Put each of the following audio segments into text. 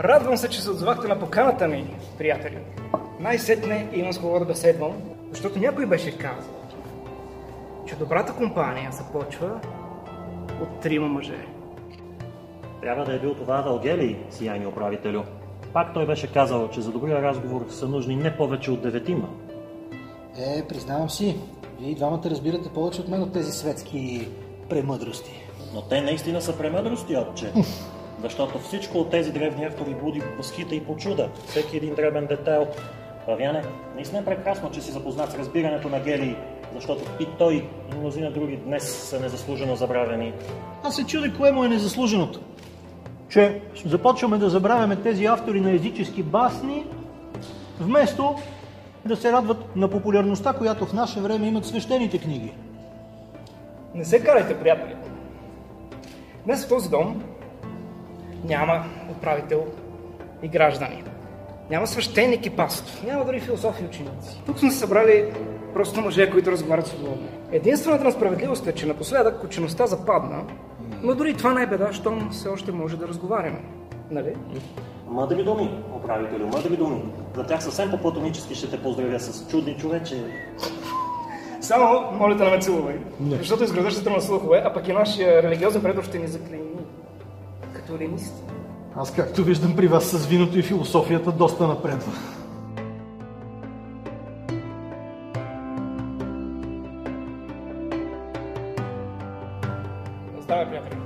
Радвам се, че се отзовахте на поканата ми, приятели. Най-сетне имам с кого да беседвам, защото някой беше казал, че добрата компания започва от 3 мъже. Трябва да е бил това Валгелий, сияйни управителю. Пак той беше казал, че за добрия разговор са нужни не повече от 9. Признавам си, вие двамата разбирате повече от мен от тези светски премъдрости. Но те наистина са премъдрости, отче. Защото всичко от тези древни автори буди възхита и почуда. Всеки един дребен детайл. Павяне, наистина е прекрасно, че си запознат с разбирането на Гелий, защото и той, и мнозина други днес са незаслужено забравени. Аз се чудя кое му е незаслуженото. Че започваме да забравяме тези автори на езически басни, вместо да се радват на популярността, която в наше време имат свещените книги. Не се карайте, приятели. Днес в този дом няма управител и граждани. Няма свещеник и пастор. Няма дори философи и ученици. Тук сме се събрали просто мъже, които разговарят свободно. Единствената несправедливост е, че напоследък учеността западна, но дори това не е беда, щом все още може да разговаряме. Нали? Мъдри думи, управителю, мъдри думи. За тях съвсем по-платонически ще те поздравя с чудни човече. Само, моля да не ме целувай, защото изградаш ще тръгна слухове, а пък и нашия религиозен предор ще ни заклейми като елинисти. Аз както виждам при вас с виното и философията доста напредва. Оставай, приятели.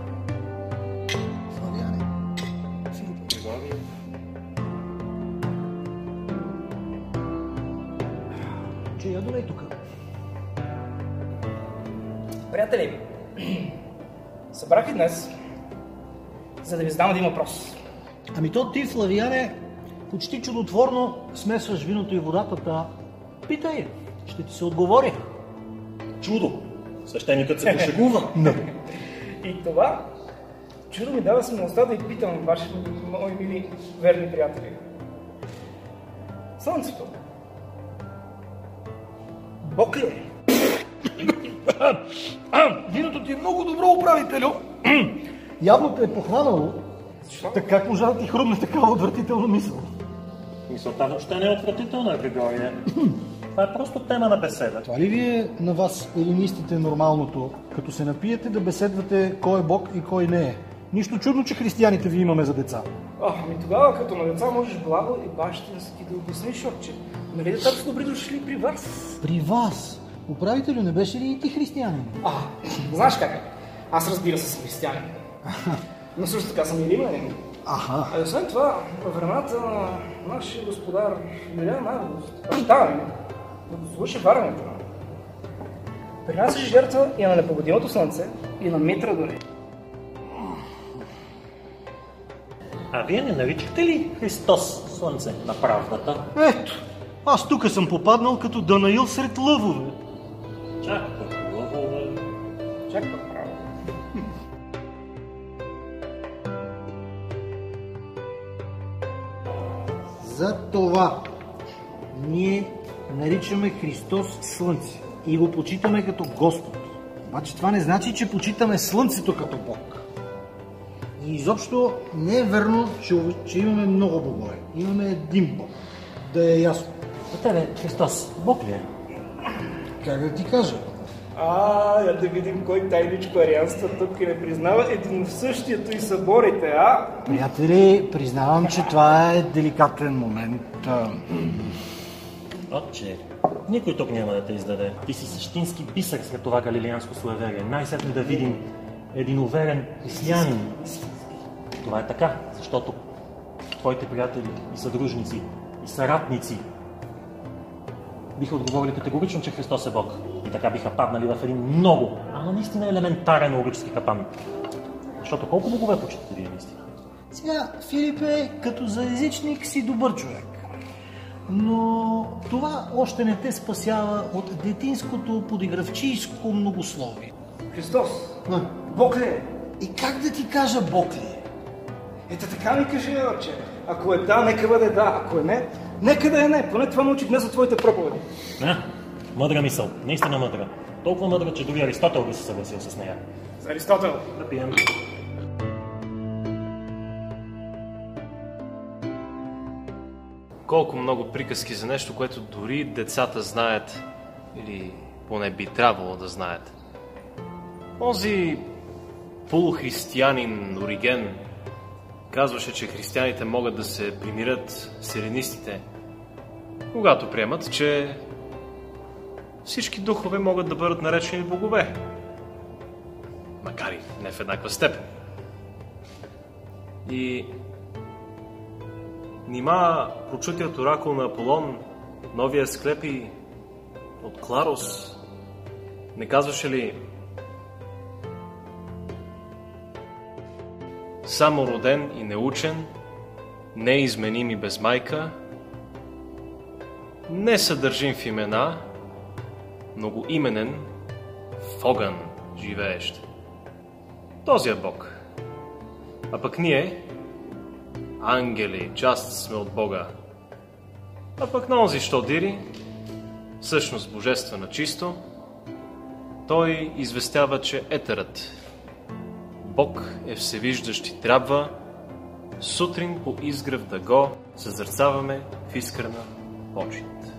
Славяне. Че я долей тук. Приятели, събрах и днес, за да ви задам един въпрос. Ами то ти, Флавияне, почти чудотворно смесваш виното и водата. Питай, ще ти се отговори. Чудо! Свещеникът се пошегува. И това чудо ми дава смелостта да и питам ваши, мои мили, верни приятели. Слънцето. Бог ли е? Виното ти е много добро, управителю. Явно те е похванало. Защо? Така как можа да ти хрумне такава отвратителна мисъл? Мисълта въобще не е отвратителна, Григорие. Това е просто тема на беседа. Това ли ви е на вас, елинистите, нормалното, като се напиете да беседвате кой е Бог и кой не е? Нищо чудно, че християните ви имаме за деца. Ами тогава, като на деца можеш благо и бащински да обясниш, отче. Нали децата са добри дошли при вас? При вас? Управителю, не беше ли и ти християнин? Знаеш как е? Аз разбира се съм християнин. Но също така съм и римлянин. Аха. А освен това, във времената на нашия господар Юлиан Август, баща ми, докато слуша варването, принасяше жертва и на непогодимото слънце, и на Митра дори. А вие не наричахте ли Христос слънце на правдата? Ето, аз тук съм попаднал като Данаил сред лъвове. Чак пък лъвове. Чак пък право. За това ние наричаме Христос Слънце и го почитаме като Господ. Обаче това не значи, че почитаме Слънцето като Бог. И изобщо не е верно, че имаме много богове. Имаме един Бог. Да е ясно. За тебе Христос Бог ли е? Как да ти кажа? Я да видим кой тайничко арианства тук и не признава един в същието и съборите, а? Приятели, признавам, че това е деликатен момент. Отче, никой тук няма да те издаде. Ти си същински бисер сред това галилеянско суеверие. Най-сетне да видим един уверен християнин. Това е така, защото твоите приятели и съдружници и съратници биха отговорили категорично, че Христос е Бог. И така биха паднали в един много, ама наистина елементарен логически капан. Защото колко богове почитате вие наистина? Сега, Филипе, като за езичник си добър човек. Но това още не те спасява от детинското подигравчийско многословие. Христос, Бог ли е? И как да ти кажа Бог ли е? Ето така ми кажи, отче. Ако е да, нека бъде да. Ако е не, нека да е не. Поне това научи днес от твоите проповеди. Мъдра мисъл. Наистина мъдра. Толкова мъдра, че дори Аристотел би се съгласил с нея. За Аристотел. Да пием. Колко много приказки за нещо, което дори децата знаят, или поне би трябвало да знаят. Онзи полухристиянин Ориген казваше, че християните могат да се примирят с еленистите, когато приемат, че всички духове могат да бъдат наречени богове, макар и не в еднаква степен. И нима прочутият оракул на Аполон, новия Асклепий от Кларос, не казваше ли: само роден и неучен, неизменим и без майка, несъдържим в имена, многоименен, в огън живеещ. Този е Бог. А пък ние, ангели, част сме от Бога. А пък на онзи, що дири, всъщност божествена чисто, той известява, че етерът, Бог е всевиждащ и трябва сутрин по изгрев да го съзерцаваме в искрена почит.